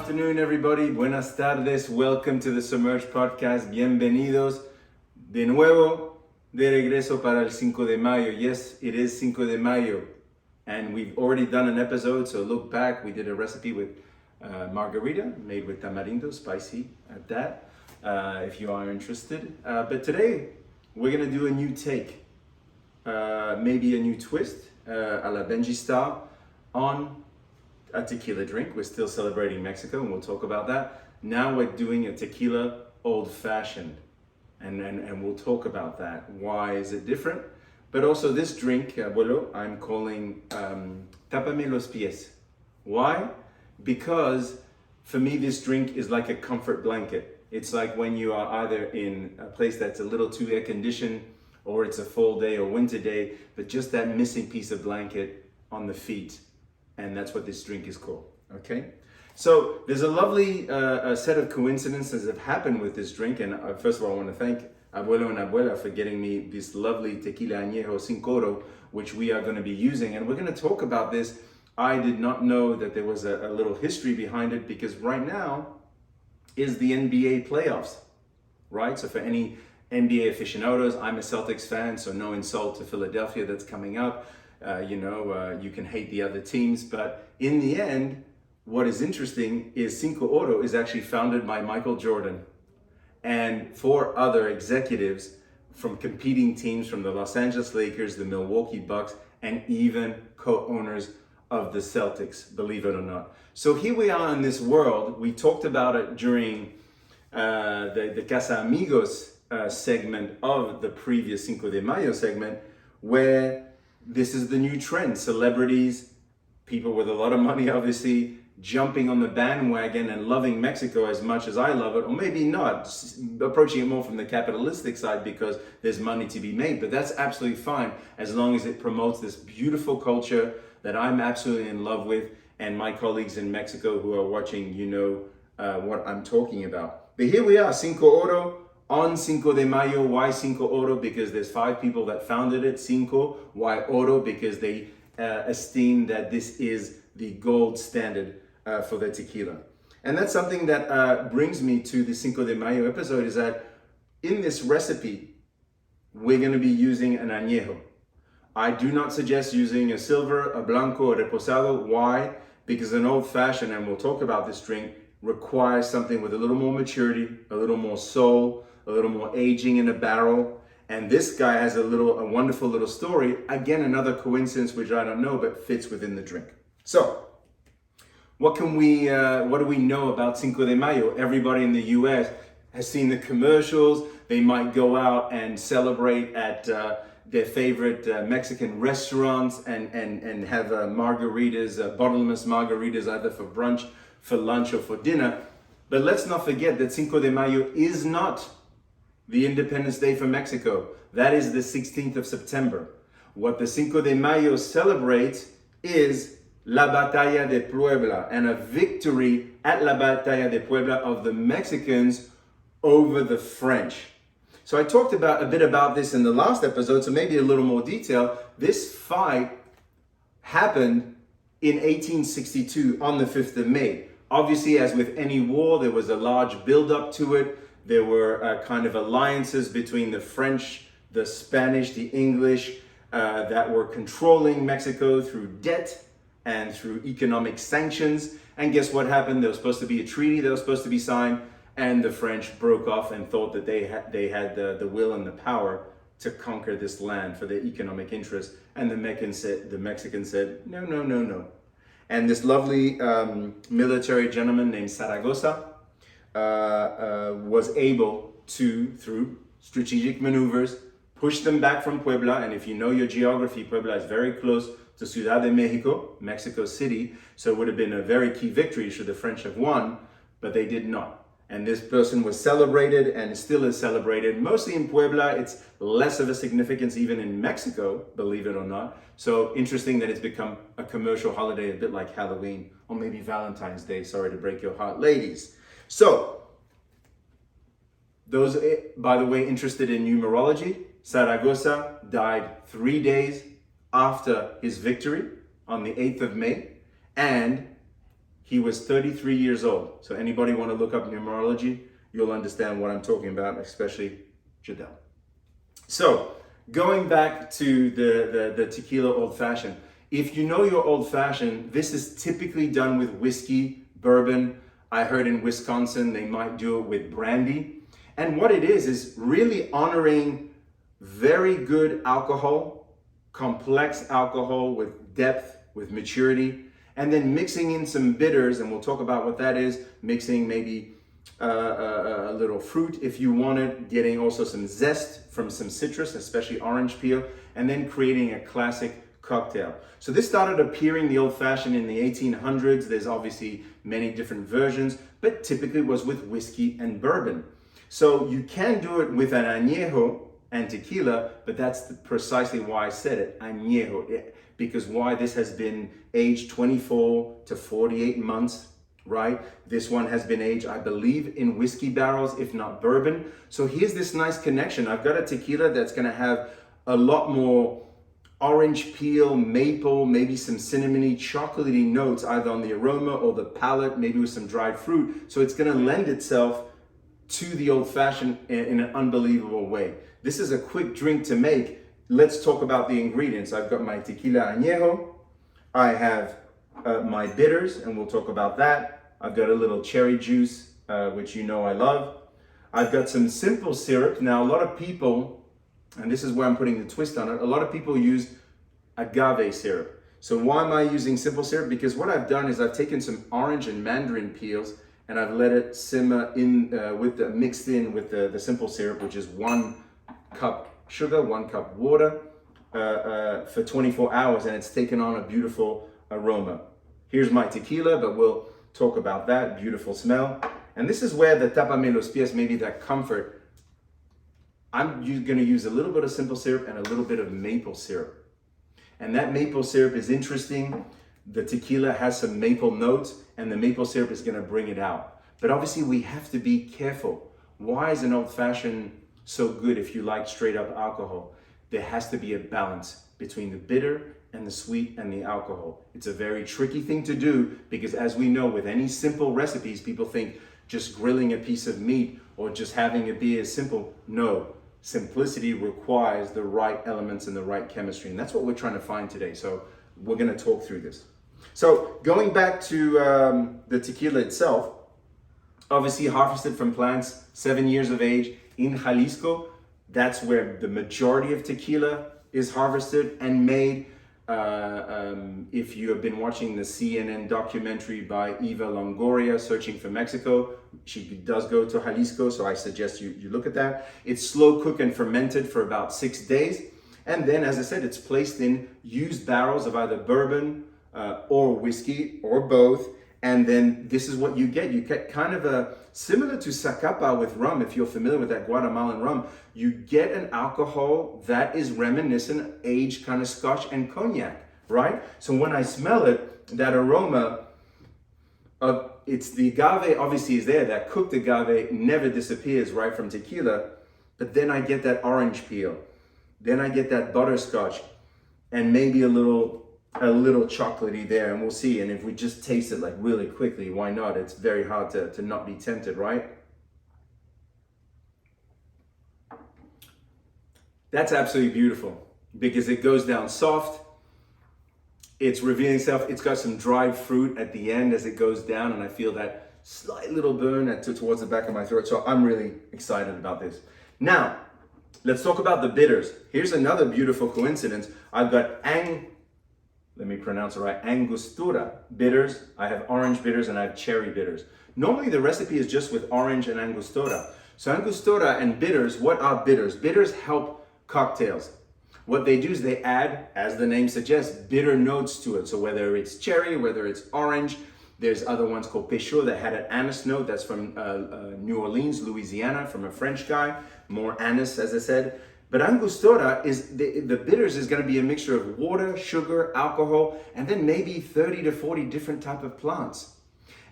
afternoon, everybody. Buenas tardes. Welcome to the Submerged Podcast. Bienvenidos de nuevo, de regreso para el Cinco de Mayo. Yes, it is Cinco de Mayo. And we've already done an episode, so look back. We did a recipe with margarita made with tamarindo, spicy at that, if you are interested. But today, we're going to do a new take, maybe a new twist, a la Benji style, on a tequila drink. We're still celebrating Mexico, and we'll talk about that. Now we're doing a tequila old-fashioned, and we'll talk about that. Why is it different? But also this drink, abuelo, I'm calling TAPAME los PIES. Why? Because for me, this drink is like a comfort blanket. It's like when you are either in a place that's a little too air-conditioned, or it's a fall day or winter day, but just that missing piece of blanket on the feet. And that's what this drink is called, okay? So there's a lovely set of coincidences that have happened with this drink. And first of all, I want to thank Abuelo and Abuela for getting me this lovely Tequila Anejo CINCORO, which we are going to be using. And we're going to talk about this. I did not know that there was a little history behind it, because right now is the NBA playoffs, right? So for any NBA aficionados, I'm a Celtics fan, so no insult to Philadelphia that's coming up. You can hate the other teams, but in the end, what is interesting is CINCORO is actually founded by Michael Jordan and 4 other executives from competing teams, from the Los Angeles Lakers, the Milwaukee Bucks, and even co-owners of the Celtics, believe it or not. So here we are in this world. We talked about it during the Casa Amigos segment of the previous Cinco de Mayo segment, where this is the new trend. Celebrities, people with a lot of money, obviously, jumping on the bandwagon and loving Mexico as much as I love it, or maybe not, approaching it more from the capitalistic side because there's money to be made. But that's absolutely fine, as long as it promotes this beautiful culture that I'm absolutely in love with, and my colleagues in Mexico who are watching, you know what I'm talking about. But here we are, CINCORO, on Cinco de Mayo. Why CINCORO? Because there's 5 people that founded it. Cinco. Why oro? Because they esteem that this is the gold standard for the tequila. And that's something that brings me to the Cinco de Mayo episode, is that in this recipe, we're going to be using an añejo. I do not suggest using a silver, a blanco, a reposado. Why? Because an old-fashioned, and we'll talk about this drink, requires something with a little more maturity, a little more soul, a little more aging in a barrel. And this guy has a wonderful little story. Again, another coincidence which I don't know, but fits within the drink. So, what do we know about Cinco de Mayo? Everybody in the US has seen the commercials. They might go out and celebrate at their favorite Mexican restaurants and have margaritas, bottomless margaritas, either for brunch, for lunch, or for dinner. But let's not forget that Cinco de Mayo is not the Independence Day for Mexico. That is the 16th of September. What the Cinco de Mayo celebrates is La Batalla de Puebla, and a victory at La Batalla de Puebla of the Mexicans over the French. So I talked a bit about this in the last episode, so maybe a little more detail. This fight happened in 1862 on the 5th of May. Obviously, as with any war, there was a large build-up to it. There were kind of alliances between the French, the Spanish, the English, that were controlling Mexico through debt and through economic sanctions. And guess what happened? There was supposed to be a treaty that was supposed to be signed, and the French broke off and thought that they had the will and the power to conquer this land for their economic interests. And the Mexicans said, no, no, no, no. And this lovely military gentleman named Zaragoza was able to, through strategic maneuvers, push them back from Puebla. And if you know your geography, Puebla is very close to Ciudad de Mexico, Mexico City. So it would have been a very key victory should the French have won, but they did not. And this person was celebrated and still is celebrated, mostly in Puebla. It's less of a significance even in Mexico, believe it or not. So interesting that it's become a commercial holiday, a bit like Halloween, or maybe Valentine's Day. Sorry to break your heart, ladies. So, those, by the way, interested in numerology, Zaragoza died 3 days after his victory on the 8th of May. And He was 33 years old. So anybody want to look up numerology, you'll understand what I'm talking about, especially Jadel. So going back to the tequila old fashioned, if you know your old fashioned, this is typically done with whiskey, bourbon. I heard in Wisconsin they might do it with brandy. And what it is really honoring very good alcohol, complex alcohol with depth, with maturity, and then mixing in some bitters, and we'll talk about what that is, mixing maybe a little fruit if you wanted, getting also some zest from some citrus, especially orange peel, and then creating a classic cocktail. So this started appearing the old fashioned in the 1800s. There's obviously many different versions, but typically was with whiskey and bourbon. So you can do it with an añejo and tequila, but that's precisely why I said it, añejo, because why this has been aged 24 to 48 months, right? This one has been aged, I believe, in whiskey barrels, if not bourbon. So here's this nice connection. I've got a tequila that's gonna have a lot more orange peel, maple, maybe some cinnamony, chocolatey notes, either on the aroma or the palate, maybe with some dried fruit. So it's gonna lend itself to the old fashioned in an unbelievable way. This is a quick drink to make. Let's talk about the ingredients. I've got my tequila añejo. I have my bitters, and we'll talk about that. I've got a little cherry juice, which you know I love. I've got some simple syrup. Now, a lot of people, and this is where I'm putting the twist on it, a lot of people use agave syrup. So why am I using simple syrup? Because what I've done is I've taken some orange and mandarin peels and I've let it simmer in mixed in with the simple syrup, which is 1 cup sugar, 1 cup water for 24 hours, and it's taken on a beautiful aroma. Here's my tequila, but we'll talk about that. Beautiful smell. And this is where the TAPAME los pies, maybe that comfort. I'm going to use a little bit of simple syrup and a little bit of maple syrup. And that maple syrup is interesting. The tequila has some maple notes, and the maple syrup is going to bring it out. But obviously we have to be careful. Why is an old fashioned so good if you like straight up alcohol? There has to be a balance between the bitter and the sweet and the alcohol. It's a very tricky thing to do because, as we know, with any simple recipes, people think just grilling a piece of meat or just having a beer is simple. No, simplicity requires the right elements and the right chemistry, and that's what we're trying to find today. So we're going to talk through this. So going back to the tequila itself, obviously harvested from plants, 7 years of age in Jalisco. That's where the majority of tequila is harvested and made. If you have been watching the CNN documentary by Eva Longoria, Searching for Mexico, she does go to Jalisco, so I suggest you look at that. It's slow cooked and fermented for about 6 days. And then, as I said, it's placed in used barrels of either bourbon or whiskey or both. And then this is what you get. You get kind of a, similar to Zacapa with rum, if you're familiar with that Guatemalan rum, you get an alcohol that is reminiscent, aged kind of Scotch and cognac, right? So when I smell it, that aroma of, it's the agave obviously is there, that cooked agave never disappears right from tequila, but then I get that orange peel, then I get that butterscotch, and maybe a little chocolatey there, and we'll see. And if we just taste it like really quickly, why not? It's very hard to not be tempted, right? That's absolutely beautiful because it goes down soft. It's revealing itself. It's got some dried fruit at the end as it goes down, and I feel that slight little burn towards the back of my throat. So I'm really excited about this. Now, let's talk about the bitters. Here's another beautiful coincidence. I've got let me pronounce it right, Angostura bitters. I have orange bitters and I have cherry bitters. Normally the recipe is just with orange and Angostura. So Angostura and bitters, what are bitters? Bitters help cocktails. What they do is they add, as the name suggests, bitter notes to it. So whether it's cherry, whether it's orange, there's other ones called Peychaud that had an anise note. That's from New Orleans, Louisiana, from a French guy. More anise, as I said. But Angostura is, the bitters is going to be a mixture of water, sugar, alcohol, and then maybe 30 to 40 different type of plants.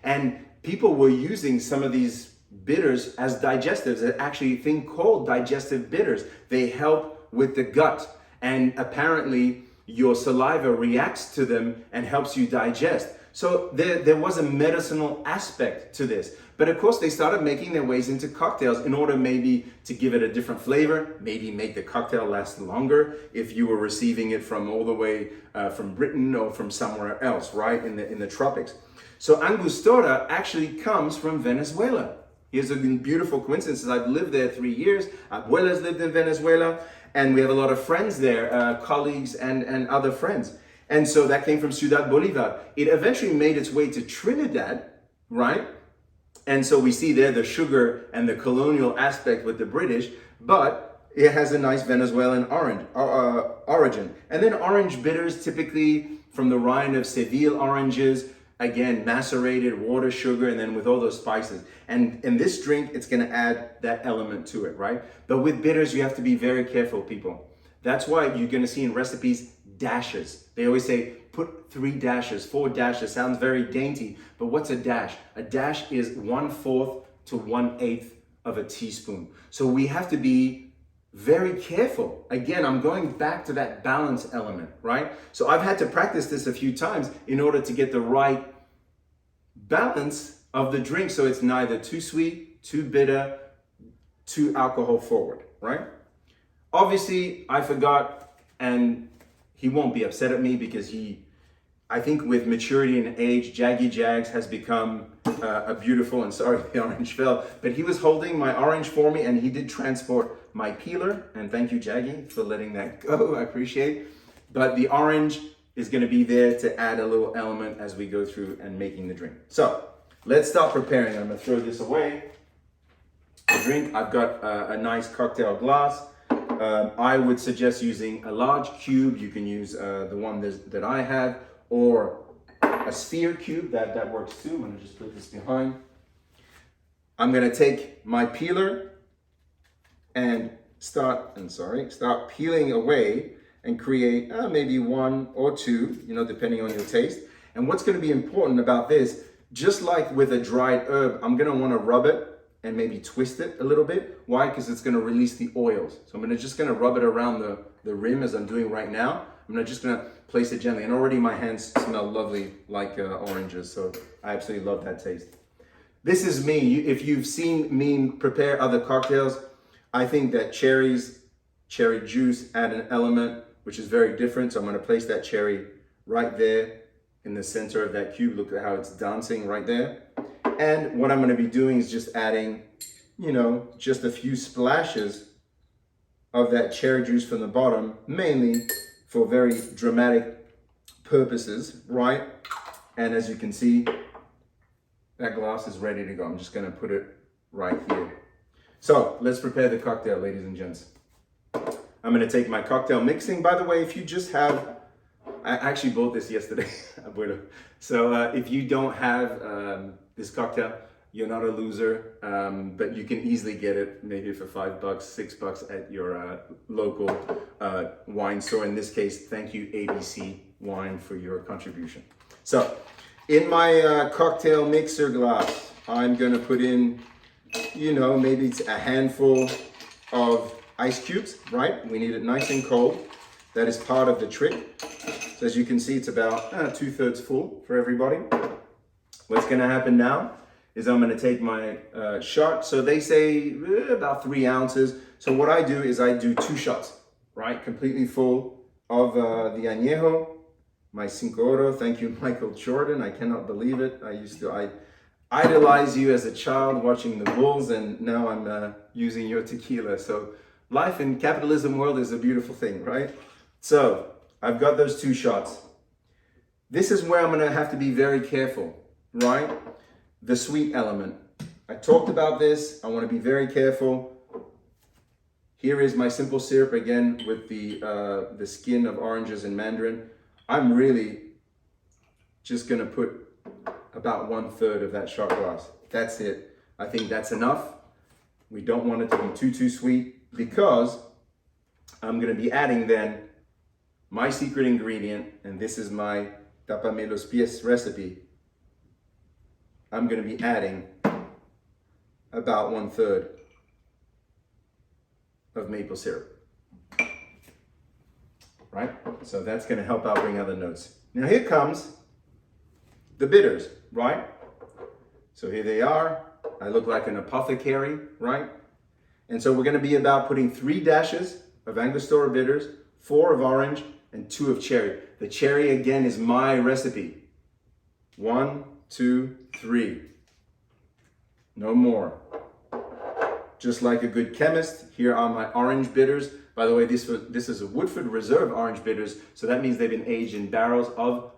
And people were using some of these bitters as digestives. There's actually a thing called digestive bitters. They help with the gut, and apparently your saliva reacts to them and helps you digest. So there was a medicinal aspect to this. But of course, they started making their ways into cocktails in order maybe to give it a different flavor, maybe make the cocktail last longer if you were receiving it from all the way from Britain or from somewhere else, right, in the tropics. So Angostura actually comes from Venezuela. Here's a beautiful coincidence. I've lived there 3 years. Abuela's lived in Venezuela, and we have a lot of friends there, colleagues and other friends. And so that came from Ciudad Bolivar. It eventually made its way to Trinidad, right? And so we see there the sugar and the colonial aspect with the British, but it has a nice Venezuelan origin. And then orange bitters, typically from the rind of Seville oranges, again, macerated water, sugar, and then with all those spices. And in this drink, it's gonna add that element to it, right? But with bitters, you have to be very careful, people. That's why you're gonna see in recipes, dashes. They always say, put 3 dashes, 4 dashes. Sounds very dainty, but what's a dash? A dash is 1/4 to 1/8 of a teaspoon. So we have to be very careful. Again, I'm going back to that balance element, right? So I've had to practice this a few times in order to get the right balance of the drink so it's neither too sweet, too bitter, too alcohol forward, right? Obviously, I forgot, and he won't be upset at me because I think with maturity and age, Jaggy Jags has become a beautiful, and sorry the orange fell, but he was holding my orange for me and he did transport my peeler, and thank you Jaggy for letting that go, I appreciate. But the orange is gonna be there to add a little element as we go through and making the drink. So let's start preparing. I'm gonna throw this away. The drink, I've got a nice cocktail glass. I would suggest using a large cube. You can use the one that I have, or a sphere cube, that works too. I'm gonna just put this behind. I'm gonna take my peeler and start peeling away and create maybe 1 or 2, depending on your taste. And what's gonna be important about this, just like with a dried herb, I'm gonna wanna rub it and maybe twist it a little bit. Why? Because it's gonna release the oils. So I'm just gonna rub it around the rim as I'm doing right now. I'm just gonna place it gently. And already my hands smell lovely like oranges. So I absolutely love that taste. This is me. If you've seen me prepare other cocktails, I think that cherry juice add an element which is very different. So I'm gonna place that cherry right there in the center of that cube. Look at how it's dancing right there. And what I'm gonna be doing is just adding, just a few splashes of that cherry juice from the bottom, mainly for very dramatic purposes, right? And as you can see, that glass is ready to go. I'm just gonna put it right here. So let's prepare the cocktail, ladies and gents. I'm gonna take my cocktail mixing. By the way, if you just have, I actually bought this yesterday. So if you don't have this cocktail, you're not a loser, but you can easily get it maybe for $5, $6 at your local wine store. In this case, thank you ABC Wine for your contribution. So in my cocktail mixer glass, I'm gonna put in, maybe it's a handful of ice cubes, right? We need it nice and cold. That is part of the trick. So as you can see, it's about 2/3 full for everybody. What's gonna happen now is I'm gonna take my shot. So they say about 3 ounces. So what I do is I do 2 shots, right? Completely full of the Anejo, my CINCORO. Thank you, Michael Jordan. I cannot believe it. I idolize you as a child watching the Bulls, and now I'm using your tequila. So life in capitalism world is a beautiful thing, right? So I've got those 2 shots. This is where I'm gonna have to be very careful, right? The sweet element. I talked about this. I wanna be very careful. Here is my simple syrup again with the skin of oranges and mandarin. I'm really just gonna put about 1/3 of that shot glass. That's it. I think that's enough. We don't want it to be too sweet, because I'm gonna be adding then my secret ingredient, and this is my TAPAME los PIES recipe. I'm gonna be adding about 1/3 of maple syrup, right? So that's gonna help out bring out the notes. Now here comes the bitters, right? So here they are. I look like an apothecary, right? And so we're gonna be about putting 3 dashes of Angostura Bitters, 4 of orange, and 2 of cherry. The cherry, again, is my recipe. 1, 2, 3. No more. Just like a good chemist, here are my orange bitters. By the way, this is a Woodford Reserve orange bitters, so that means they've been aged in barrels of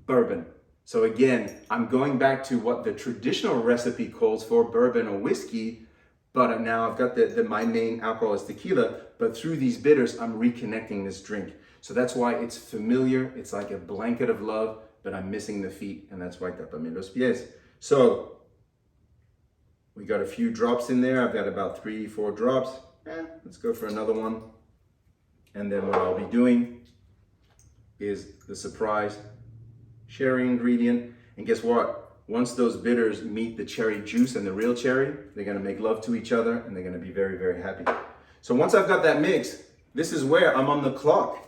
bourbon. So again, I'm going back to what the traditional recipe calls for, bourbon or whiskey, but now I've got my main alcohol is tequila, but through these bitters, I'm reconnecting this drink. So that's why it's familiar, it's like a blanket of love, but I'm missing the feet, and that's why TAPAME los pies. So, we got a few drops in there. I've got about 3-4 drops. Let's go for another one. And then what I'll be doing is the surprise cherry ingredient. And guess what? Once those bitters meet the cherry juice and the real cherry, they're gonna make love to each other and they're gonna be very, very happy. So once I've got that mix, this is where I'm on the clock.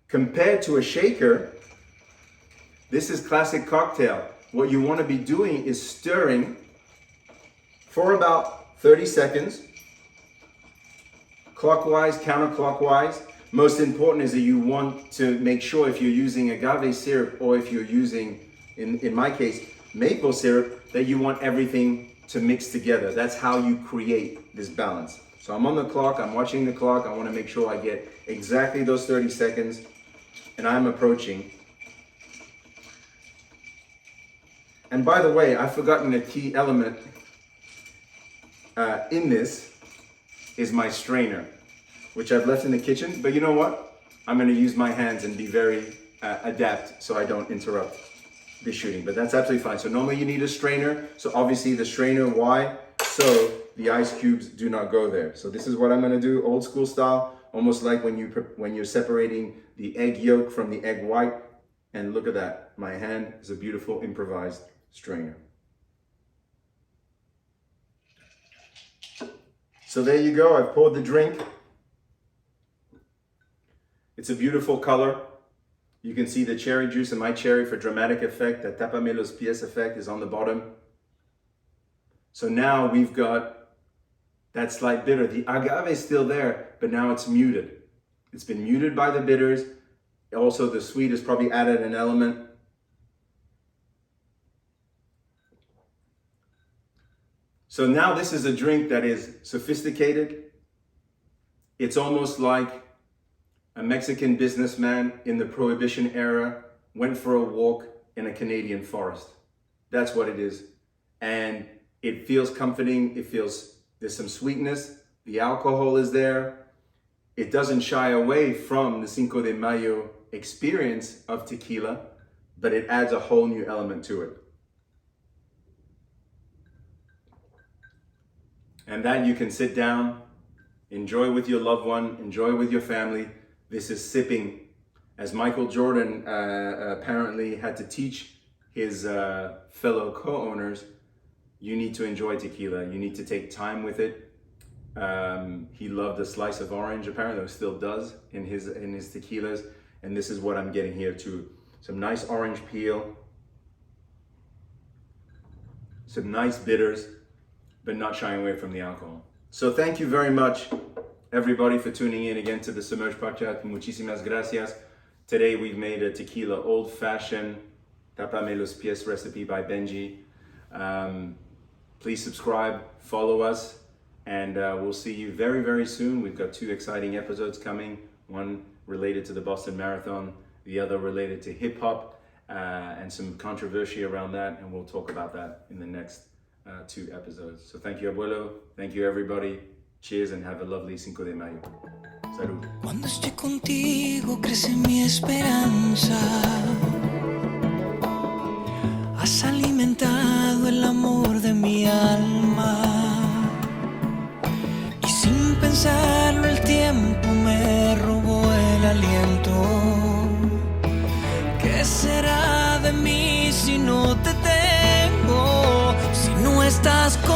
Compared to a shaker, this is classic cocktail. What you wanna be doing is stirring for about 30 seconds, clockwise, counterclockwise. Most important is that you want to make sure if you're using agave syrup or if you're using, in my case, maple syrup, that you want everything to mix together. That's how you create this balance. So I'm on the clock, I'm watching the clock, I want to make sure I get exactly those 30 seconds, and I'm approaching. And by the way, I've forgotten a key element in this is my strainer, which I've left in the kitchen, but you know what? I'm gonna use my hands and be very adept so I don't interrupt the shooting, but that's absolutely fine. So normally you need a strainer. So obviously the strainer, why? So the ice cubes do not go there. So this is what I'm gonna do, old school style, almost like when you're separating the egg yolk from the egg white. And look at that, my hand is a beautiful improvised strainer. So there you go, I've poured the drink. It's a beautiful color. You can see the cherry juice and my cherry for dramatic effect. That TAPAME los pies effect is on the bottom. So now we've got that slight bitter. The agave is still there, but now it's muted. It's been muted by the bitters. Also, the sweet has probably added an element. So now this is a drink that is sophisticated. It's almost like a Mexican businessman in the Prohibition era went for a walk in a Canadian forest. That's what it is. And it feels comforting. There's some sweetness. The alcohol is there. It doesn't shy away from the Cinco de Mayo experience of tequila, but it adds a whole new element to it. And that you can sit down, enjoy with your loved one, enjoy with your family. This is sipping, as Michael Jordan apparently had to teach his fellow co-owners, you need to enjoy tequila. You need to take time with it. He loved a slice of orange, apparently, or still does in his tequilas. And this is what I'm getting here too. Some nice orange peel, some nice bitters, but not shying away from the alcohol. So thank you very much, everybody, for tuning in again to the Submerged Podcast. Muchísimas gracias. Today we've made a tequila old-fashioned TAPAME los pies recipe by Benji. Please subscribe, follow us, and we'll see you very, very soon. We've got 2 exciting episodes coming. One related to the Boston Marathon, the other related to hip-hop, and some controversy around that, and we'll talk about that in the next 2 episodes. So thank you, abuelo. Thank you, everybody. Cheers and have a lovely Cinco de Mayo. Salud. Cuando estoy contigo crece mi esperanza. Has alimentado el amor de mi alma. Y sin pensarlo el tiempo me robó el aliento. ¿Qué será de mí si no te tengo? Si no estás conmigo.